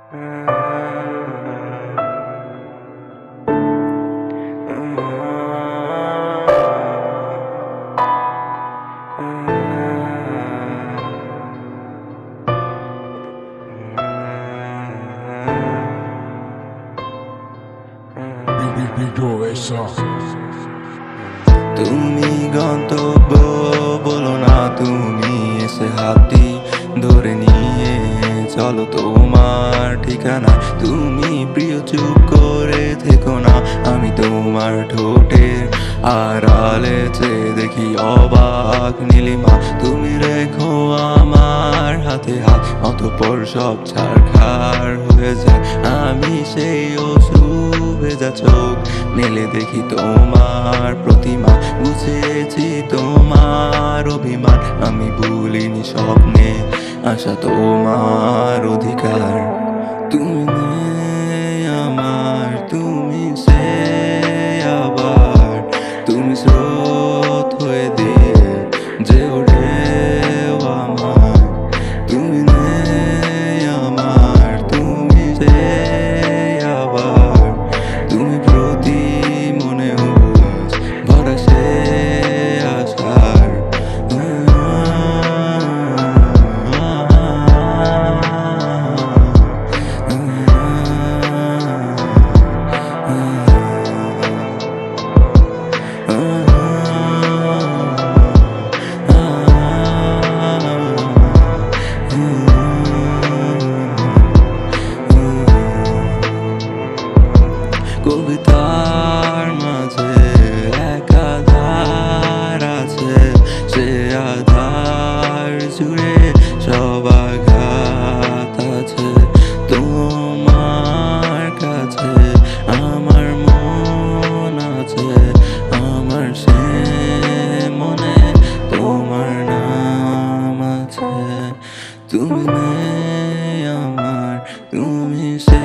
তুমি গন্তব্য বলো না, তুমি এসে হাতটি ধরে নিয়ে চলো তোমার ঠিকানা। তুমি প্রিয় চুপ করে থেকো না, আমি তোমার ঠোঁটের আড়ালে চেয়ে দেখি অবাক নীলিমা। তুমি রেখো আমার হাতে হাত, অতঃপর সব ছারখার হয়ে যায়। আমি সেই অশ্রু ভেজা চোখ মেলে দেখি তোমার প্রতিমা। বুঝেছি তোমার অভিমান, আমি ভুলিনি স্বপ্নে আশা তোমার অধিকার। তুমি নেই আমার, তুমি সে আবার, তুমি স্রোত হয়ে দিয়ে যে ওঠে আমার। তুমি নেই আমার, তুমি সে আবার, তুমি প্রতি মনে উল্লাস ভরা সে আশার। কবিতার মাঝে এক আধার আছে, সে আধার জুড়ে সব আঘাত আছে। তোমার কাছে আমার মন আছে, আমার সে মনে তোমার নাম আছে। তুমি নেই আমার, তুমি সে